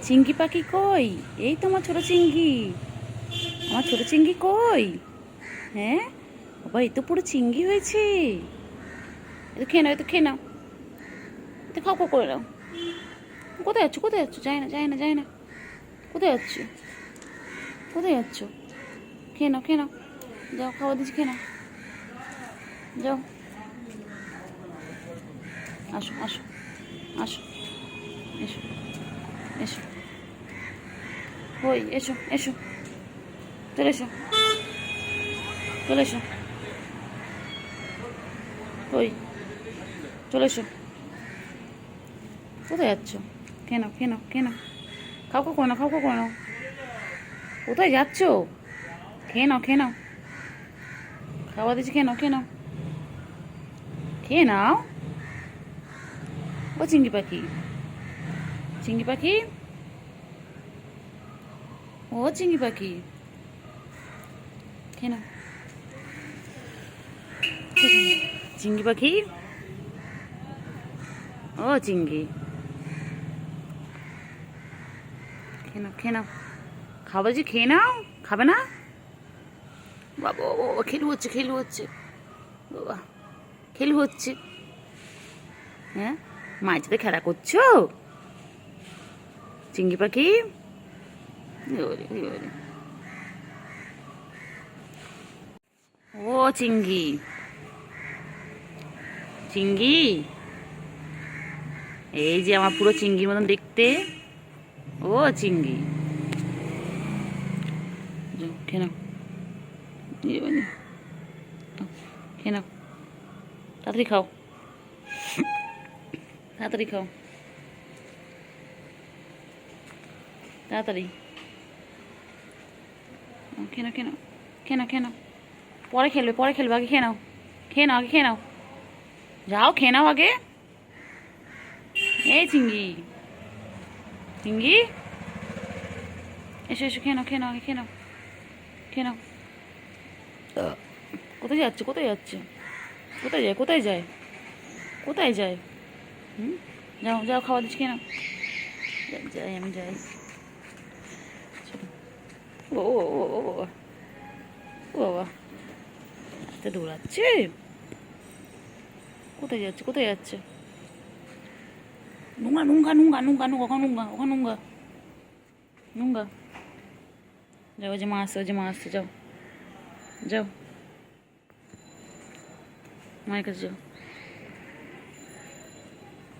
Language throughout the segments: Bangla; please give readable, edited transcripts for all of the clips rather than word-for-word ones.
চিংকি পাখি কই? এই তো আমার ছোট চিংকি। আমার ছোট চিংকি কই? হ্যাঁ বাবা, এই তো পুরো চিংড়ি হয়েছে। এতো খেয়ে নাও, এতো খেয়ে নাও, এতো খাও খাও করে নাও। কোথায় যাচ্ছ, কোথায় যাচ্ছ? যায় না, যায় না, যায় না। কোথায় যাচ্ছ, কোথায় যাচ্ছ? খেয়ে নাও, খেয়ে নাও, যাও খাবার দিচ্ছি, খেয়ে নাও, যাও। আসো আসো, আসো, এসো, এসো, ওই এসো, এসো, চলে এসো, চলে এসো, ওই চলে এসো। কোথায় যাচ্ছ? খেয়ে নাও, খেয়ে নাও, খেয়ে নাও, খাও খাও করে নাও, খাও খাও করে নাও। কোথায় যাচ্ছ? খেয়ে নাও, খেয়ে নাও, খাবার দিচ্ছি, খেয়ে নাও, খেয়ে নাও, খেয়ে নাও। ও চিংড়ি পাখি, চিংড়ি পাখি, ও চিংড়ি পাখি, খেয়ে নাও। চিংড়ি পাখি, ও চিংড়ি, খেয়ে নাও, খেয়ে নাও, খাবার যে খেয়ে নাও। খাবে না? বাবা ও বাবা, খেলু হচ্ছে, খেলু হচ্ছে, বাবা খেলু হচ্ছে। হ্যাঁ, মায়ের সাথে খেলা করছো চিংড়ি পাখি? ওরে, ওরে। ও চিংড়ি, চিংড়ি, এই যে আমার পুরো চিংড়ির মতন দেখতে। ও চিংড়ি, যাও, খেয়ে নাও, খেয়ে নাও, তাড়াতাড়ি খাও, তাড়াতাড়ি খাও, তাড়াতাড়ি খেয়ে নাও, খেয়ে নাও, খেয়ে নাও, খেয়ে নাও, পরে খেলবে, পরে খেলবে, আগে খেয়ে নাও, খেয়ে নাও, আগে খেয়ে নাও, যাও খেয়ে নাও আগে। এই চিংড়ি, চিংড়ি, এসো এসো, খেয়ে নাও, খেয়ে নাও, আগে খেয়ে নাও, খেয়ে নাও। কোথায় যাচ্ছে, কোথায় যাচ্ছে? কোথায় যায়, কোথায় যায়, কোথায় যায়? হুম, যাও যাও, খাবার দিচ্ছি, খেয়ে নাও। যাই, আমি যাই। ও ও ও ও বাবা, ও বাবা, এত দৌড়াচ্ছে। কোথায় যাচ্ছে, কোথায় যাচ্ছে? নুঙ্গা নুঙ্গা নুঙ্গা নুঙ্গা নুঙ্গা, ওখানে নুঙ্গা, ওখানে নুঙ্গা, নুঙ্গা। যাও, যে মা আসছে, ওই যে মা আসছে, যাও, যাও, মায়ের কাছে যাও,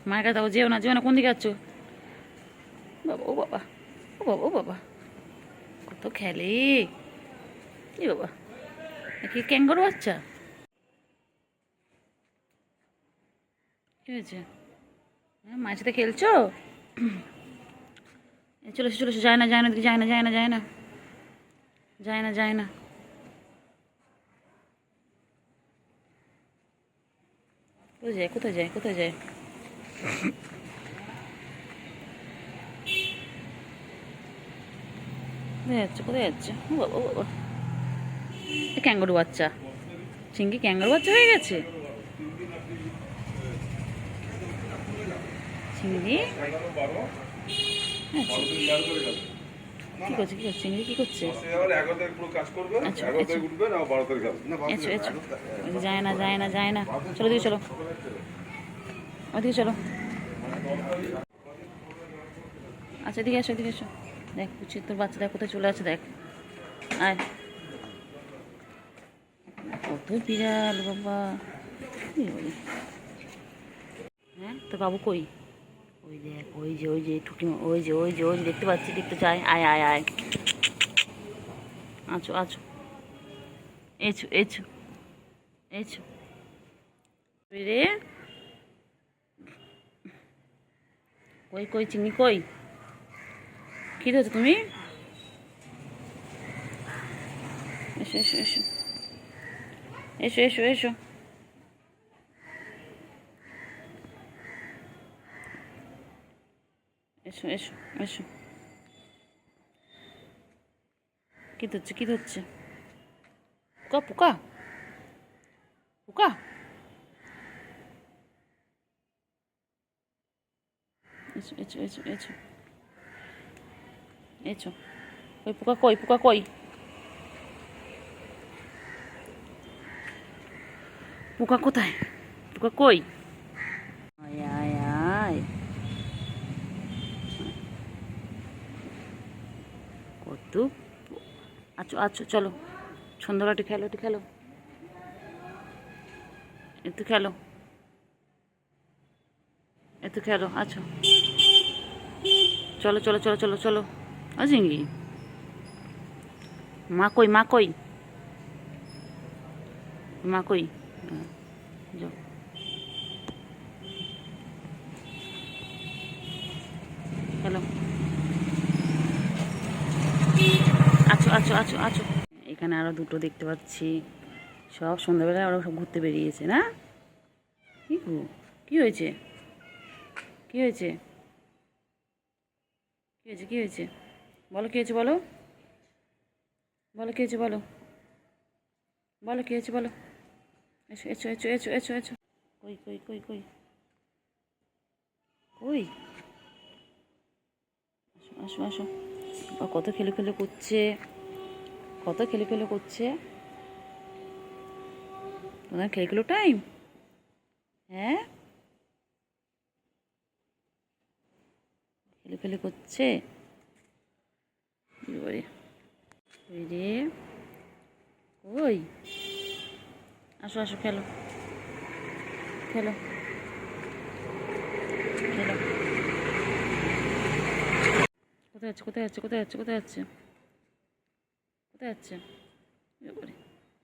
মায়ের কাছে যাও, যেও না, যেও না, কোন দিকে যাচ্ছ? বাবা ও বাবা, ও বাবা, ও বাবা, কত খেলে। এ বাবা, কি ক্যাঙ্গারু বাচ্চা? কি হয়েছে? হ্যাঁ, মায়ের সাথে খেলছো? চলে এসো, চলে এসো, যায় না, যায় না, দিকে যায় না, যায় না, যায় না, যায় না, যায় না। কোথায় যায়, কোথায় যায়, কোথায় যায়? কোথায় যাচ্ছে, কোথায় যাচ্ছে? ও বাবা, ও বাবা, ক্যাঙ্গারু বাচ্চা, চিংকি ক্যাঙ্গারু বাচ্চা হয়ে গেছে। চিংড়ি, হ্যাঁ, কি করছে, কি করছে চিংড়ি, কি করছে? আচ্ছা, আচ্ছা, এসো এসো, যায় না, যায় না, যায় না, চলো দিকে চলো, ওদিকে চলো। আচ্ছা, এদিকে এসো, এদিকে এসো, দেখ বুঝছি তোর বাচ্চা, দেখ কোথায় চলে আছে, দেখ, আয়। কত বিড়াল বাবা। হ্যাঁ, তোর বাবু কই? ওই দেখ, ওই যে, ওই যে টুকি, ওই যে, ওই যে, ওই যে দেখতে পাচ্ছি, দেখতে চাই, আয় আয় আয়, আছো আছো, এছো এছো, এছো রে। কই কই চিংড়ি কই? কি হচ্ছে তুমি? এসো এসো এসো, এসো এসো এসো, এসো এসো, এসো। কি হচ্ছে, কি হচ্ছে? পোকা, পোকা, পোকা, এসো এসো এসো এসো, এছো কই পোকা কই, পোকা কই, পোকা কোথায়, পোকা কই, আয় আয় আয়, কত, আচ্ছা আচ্ছা চলো সন্ধ্যাবেলা একটু খেলো, একটু খেলো, একটু খেলো, একটু খেলো, আচ্ছা চলো চলো চলো চলো চলো, আছিঙ্গি মা কই, মা কই, মা কই, যাও খেলো, আছো আছো আছো আছো। এখানে আরো দুটো দেখতে পাচ্ছি, সব সন্ধ্যাবেলায় ওরা সব ঘুরতে বেরিয়েছে না, কি গো কি হয়েছে, কি হয়েছে, কি হয়েছে, কি হয়েছে, বলো কি হয়েছে, বলো বলো কি হয়েছে, বলো বলো কি হয়েছে, বলো, এসো এসো এসো এসো এসো এসো, কই কই কই কই কই, আসো আসো আসো, কত খেলে খেলে করছে, কত খেলে খেলে করছে, তোমার খেলে খেলো টাইম, হ্যাঁ খেলে খেলে করছে, এবারে ওই রে, ওই আসো আসো খেলো, খেলো খেলো, কোথায় যাচ্ছে, কোথায় যাচ্ছে, কোথায় যাচ্ছে, কোথায় যাচ্ছে, কোথায় যাচ্ছে, এবারে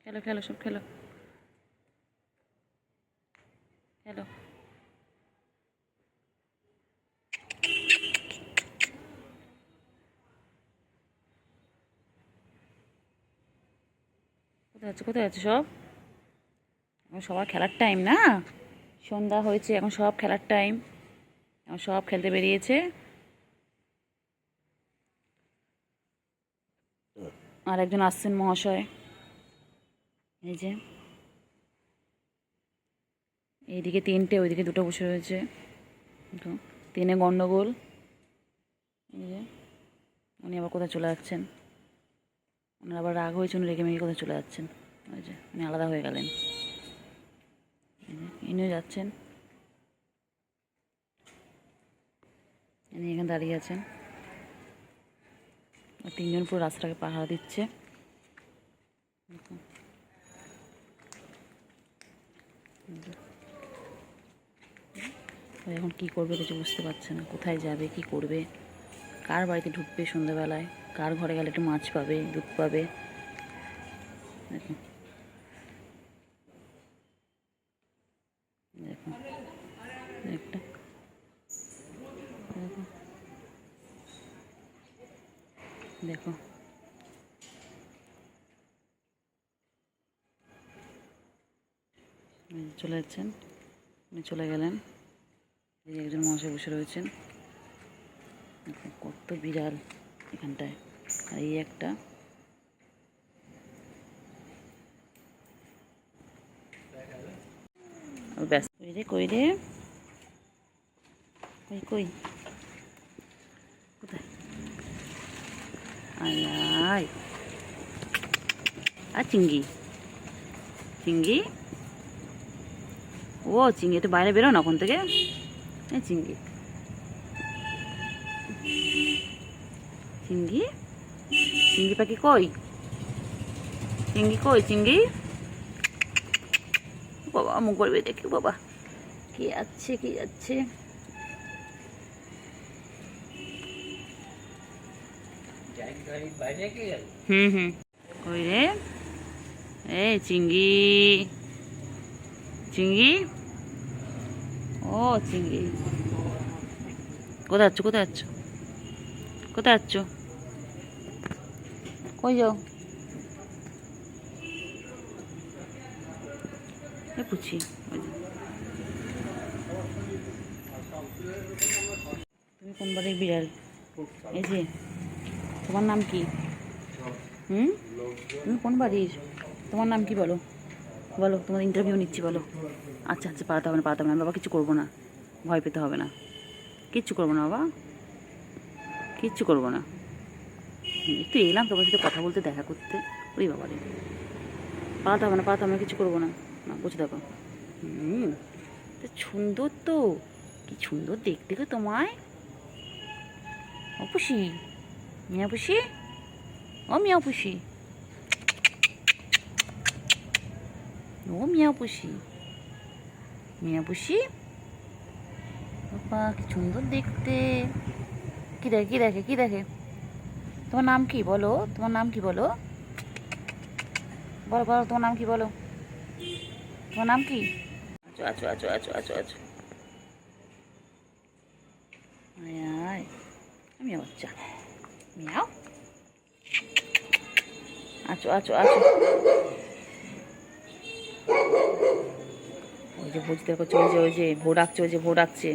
খেলো খেলো সব খেলো, খেলো, কোথায় যাচ্ছে, কোথায় যাচ্ছে সব, এখন সবার খেলার টাইম না, সন্ধ্যা হয়েছে এখন সব খেলার টাইম, এখন সব খেলতে বেরিয়েছে, আর একজন আসছেন মহাশয়, এই যে এইদিকে তিনটে ওইদিকে দুটো বসে রয়েছে, তিনে গন্ডগোল, এই যে উনি আবার কোথায় চলে যাচ্ছেন, ওনার আবার রাগ হয়েছে, উনি রেগে মেগে কোথায় চলে যাচ্ছেন, ওই যে উনি আলাদা হয়ে গেলেন, ইনিও যাচ্ছেন, ইনি এখানে দাঁড়িয়ে আছেন, আর তিনজন পুরো রাস্তাটাকে পাহারা দিচ্ছে, এখন কি করবে কিছু বুঝতে পারছে না, কোথায় যাবে, কি করবে, কার বাড়িতে ঢুকবে সন্ধ্যাবেলায়, কার ঘরে গেলে একটু মাছ পাবে, দুধ পাবে, দেখো দেখো একটা, দেখো দেখো, চলে যাচ্ছেন, উনি চলে গেলেন, এই একজন মহাশয় বসে রয়েছেন, দেখো কত বিড়াল এখানটায়, আর এই একটা, ব্যাস কই রে, কই রে, কই কই, কোথায়, আয় আয়, আর চিঙ্গি, চিঙ্গি, ও চিঙ্গি একটু বাইরে বেরো না ওখান থেকে, এই চিঙ্গি, চিঙ্গি, চিঙ্গি পাখি কই, চিঙ্গি কই, চিঙ্গি, বাবা মুখ করবে দেখি, বাবা কি আছে, কি আছে, হুম হুম, কই রে, এই চিঙ্গি, চিঙ্গি, ও চিঙ্গি, কোথায় যাচ্ছ, কোথায় যাচ্ছ, কোথায় যাচ্ছ, কই যাও, পুছি, তুমি কোন বাড়ির বিড়াল, এই যে তোমার নাম কি, হুম তুমি কোন বাড়ির, তোমার নাম কি বলো, বলো তোমার ইন্টারভিউ নিচ্ছি, বলো, আচ্ছা আচ্ছা পালাতে হবে না, পালাতে হবে না বাবা, কিছু করবো না, ভয় পেতে হবে না, কিচ্ছু করবো না বাবা, কিচ্ছু করবো না, একটু এলাম তোমার সাথে কথা বলতে, দেখা করতে। ওই বাবা রে, পালাতে হবে না, পালাতে আমরা কিছু করবো না। না বসে দেখো। তো সুন্দর তো, কি সুন্দর দেখতে গো তোমায়। অপুষি, মিয়া পুষি, ও মিয়া পুষি, ও মিয়া পুষি, মিয়া পুষি। বাবা কি সুন্দর দেখতে। কি দেখে, কি দেখে, কি দেখে? তোমার নাম কি বলো? তোমার নাম কি বলো? বলো বলো, তোমার নাম কি বলো? তোমার নাম কি? আছো আছো আছো আছো আছো আছো। আয় আয়, আমি বাচ্চা মিয়াও। আছো আছো আছো। ওই যে বুঝতে করছে, ওই যে ওই যে ভো ডাকছে, ওই যে ভো ডাকছে,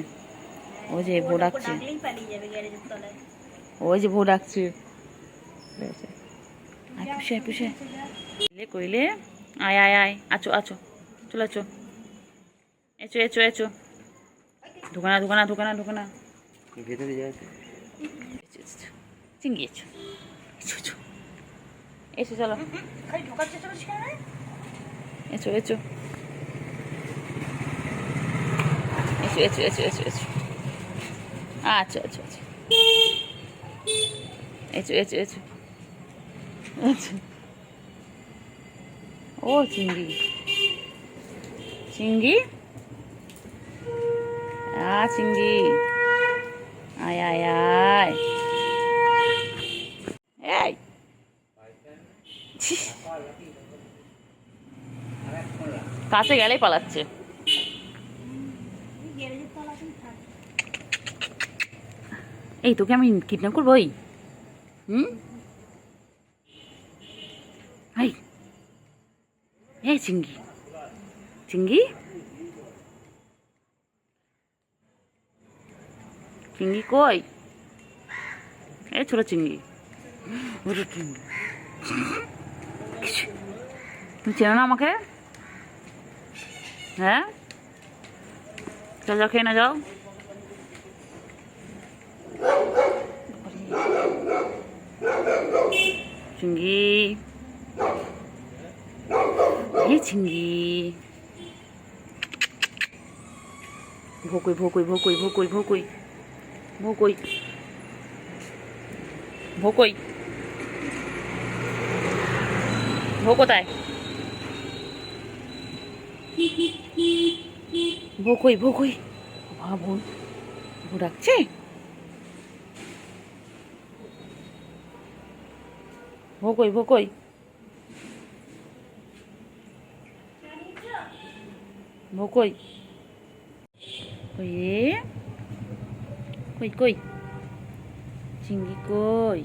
ওই যে ভো ডাকছে, ওই যে ভো ডাকছে। আয় পুষে, আয় পুষে। কইলে কইলে, আয় আয় আয়, আছো আছো, চলে আছো, এচো এচো এচো। ঢুকানা ঢুকানা ঢুকানা ঢুকানা, ভেতরে যায়। চিঙ্গি এসো, এসো এসো, এসো চলো, এসো এসো, এসো এসো এসো এসো এসো। আচ্ছা আচ্ছা আচ্ছা, এসো এসো এসো। আচ্ছা, ও চিঙ্গি, চিঙ্গি, চিঙ্গি, আয় আয় আয়। এই কাছে গেলেই পালাচ্ছে। এই তোকে আমি কিডন্যাপ করবো? ওই হুম, এই এই চিঙ্গি, চিঙ্গি, চিঙ্গি কই? এই ছোট চিঙ্গি, ওরে চিঙ্গি, তুমি চেনো না আমাকে? হ্যাঁ, চল যাও, খেয়ে না যাও। চিঙ্গি, এই চিঙ্গি, ভোকই ভোকই ভোকই ভোকই ভোকই ভোকই ভোকই, ভো কোথায়? ভোকই ভোকই, ভাবুন ভো ডাকছে। ভোকই ভোকই, ভোকই, কই রে, কই কই, চিঙ্গি কই,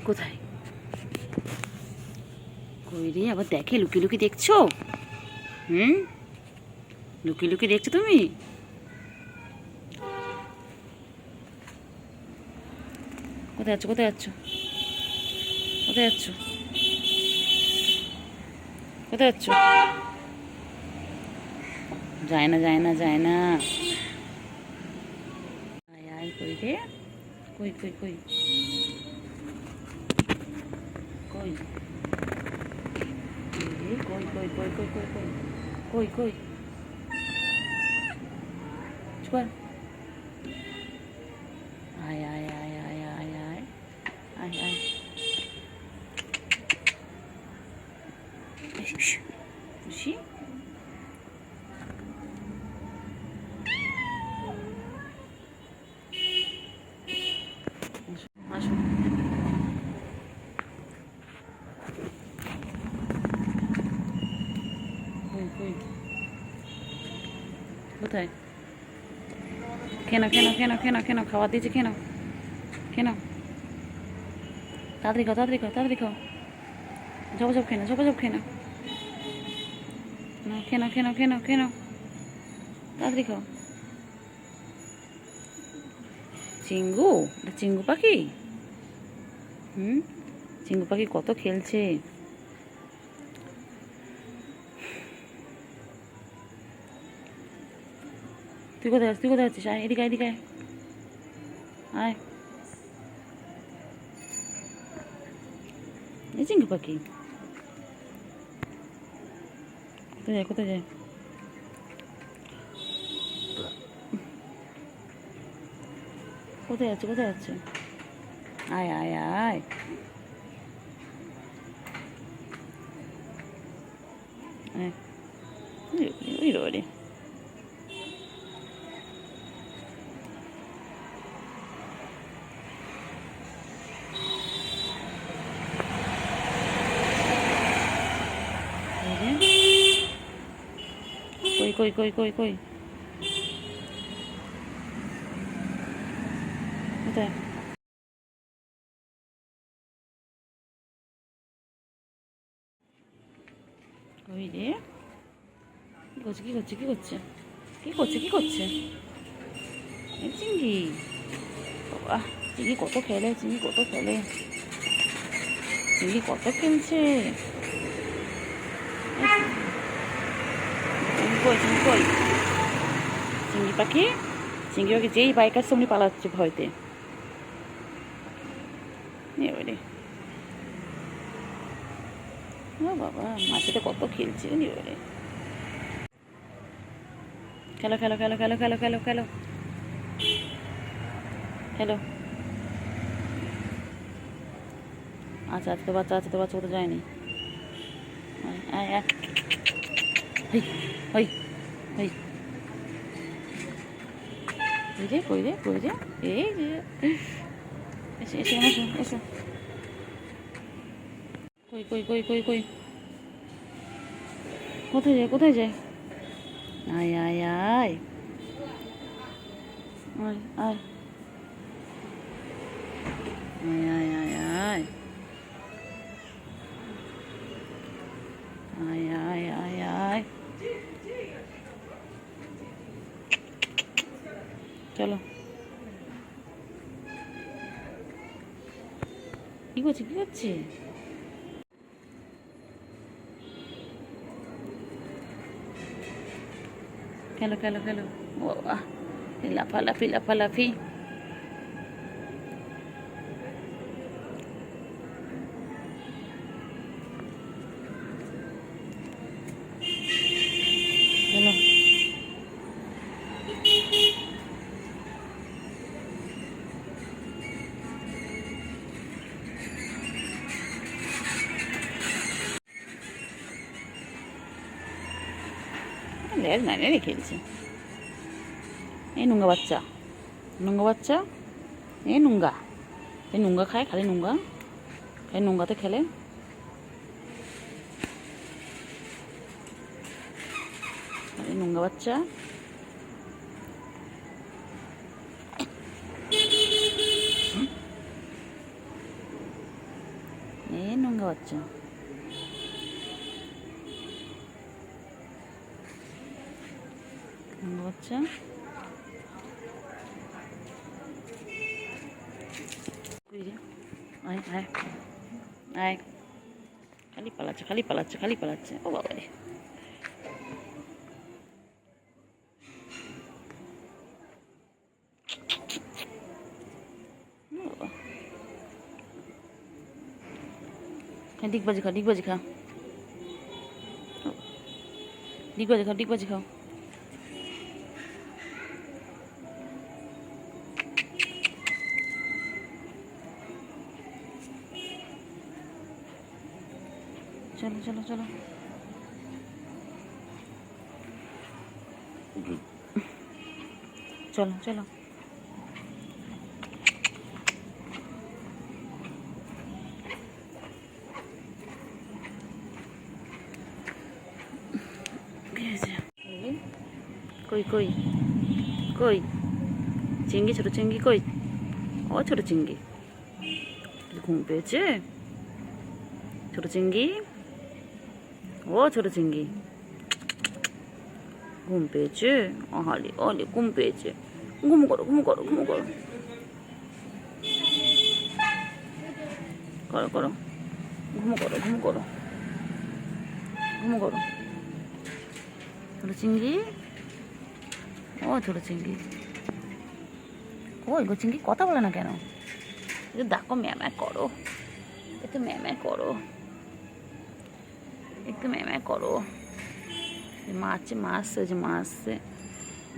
কোথায়? কই রে, আবার দেখে, লুকিয়ে লুকিয়ে দেখছো? হুম, লুকিয়ে লুকিয়ে দেখছো তুমি? কোথায় যাচ্ছ, কোথায় যাচ্ছ, কোথায় যাচ্ছ, কোথায় যাচ্ছ? যায় না যায় না যায় না। আয় আয়, কই রে, কই কই কই, কই রে, কই কই কই কই কই কই, কই কই, চুপ। আয় আয় আয় আয় আয় আয়, আয় আয়, খুশি। আসো, কই কই, কোথায়? খেয়ে নাও খেয়ে নাও খেয়ে নাও খেয়ে নাও খেয়ে নাও, খাবার দিয়েছে, খেয়ে নাও খেয়ে নাও, তাড়াতাড়ি খাও তাড়াতাড়ি খাও তাড়াতাড়ি খাও, ঝপ ঝপ খেয়ে নাও, ঝপ ঝপ খেয়ে নাও, না খেয়ে নাও খেয়ে নাও খেয়ে নাও খেয়ে নাও, তাড়াতাড়ি খাও। চিঙ্গু, এটা চিঙ্গু পাখি। হুম, চিঙ্গু পাখি কত খেলছে। তুই কোথায় আছিস, তুই কোথায় আছিস? আয় এদিকে, এদিকে আয়, আয়। এই চিংড়ি পাখি কোথায় যায় কোথায় যায়? কোথায় যাচ্ছে কোথায় যাচ্ছে? আয় আয় আয় আয় ওই রে কই কই কই কই কই কোথায়? ওই রে কি করছে কি করছে কি করছে কি করছে কি করছে? এই চিংড়ি বাবা, চিংড়ি কত খেলে, চিংড়ি কত খেলে, চিংড়ি কত খেলছে। কই চিংড়ি কই? চিংড়ি পাখি চিংড়ি পাখি যেই বাইকার সামনে পালাচ্ছে ভয়তে। এবারে ও বাবা, মাছেতে কত খেলছে এবারে। খেলো খেলো খেলো খেলো খেলো খেলো খেলো খেলো। আচ্ছা আচ্ছা তো বাচ্চা আছে তো বাচ্চা কোথাও যায়নি। ওই ওই কই রে কই রে কই রে? এই যে এসো এসো এসো এসো। কই কই কই কই কই কোথায় যায় কোথায় যায়? আয় আয় আয় আয় আয় আয় আয় আয় আয় আয় আয় আয় আয় চলো। কি করছে কি করছে? খেলো খেলো খেলো। ও বাহ, লাফালাফি লাফালাফি। চলো লেজ নাইনে খেলছে। এই নুঙ্গা বাচ্চা নুঙ্গা বাচ্চা এই নুঙ্গা এই নুঙ্গা খায় খালি নুঙ্গা এই নুঙ্গাতে খেলে। এই নুঙ্গা বাচ্চা এই নুঙ্গা বাচ্চা নুঙ্গা বাচ্চা। আয় আয় আয় খালি পালাচ্ছে খালি পালাচ্ছে খালি পালাচ্ছে। ও বাবা রে ডিগবাজি খাও ডিগবাজি খাও ডিগবাজি খাও ডিগবাজি খাও। চলো চলো চলো চলো চলো। কই কই কই চিংড়ি ছোটো চিংড়ি কই? ও ছোটো চিংড়ি ঘুম পেয়েছে? ছোটো চিংড়ি ও ছোটো চিংড়ি ঘুম পেয়েছে? অহালি অলি ঘুম পেয়েছে। ঘুম করো ঘুম করো ঘুম করো করো করো ঘুম করো ঘুম করো ঘুম করো। ছোটো চিংড়ি ও ছোটো চিংড়ি ওই গো চিংড়ি কথা বলে না কেন? দেখো ম্যামা করো একটু ম্যামা করো, একটু ম্যামা করো। মাছ মাছ ওই যে মাছ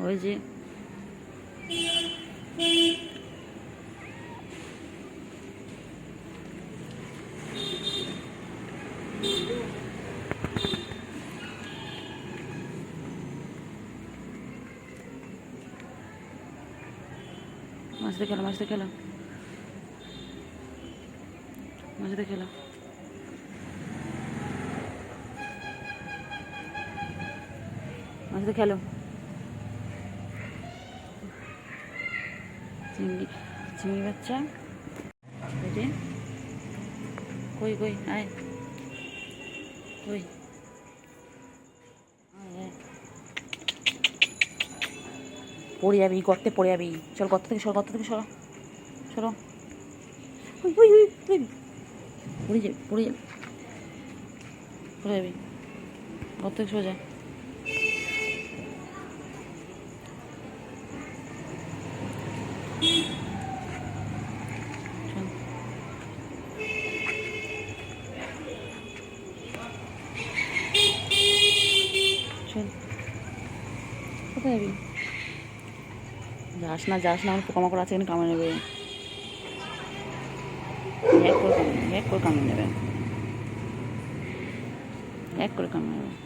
ওই যে মাছটা খেলো, মাছটা খেলো, মাছটা খেলো। মাছটা খেলো। চিংড়ি, চিংড়ি বাচ্চা রে, কই কই আয়, কই পড়ে যাবি, গর্তে পড়ে যাবি। চল গর্ত থেকে সর, গর্ত থেকে সরো, সরো। ওই ওই ওই পড়ে যাবি, পড়ে যাবি, পড়ে যাবি, গর্ত থেকে সোজা। চল, কোথায় যাবি? যাস না, যাস না, আমার পোকামাকড় আছে এখানে, কামড়ে নেবে। এক করে কামড়ে নেবে, এক করে কামড়ে নেবে।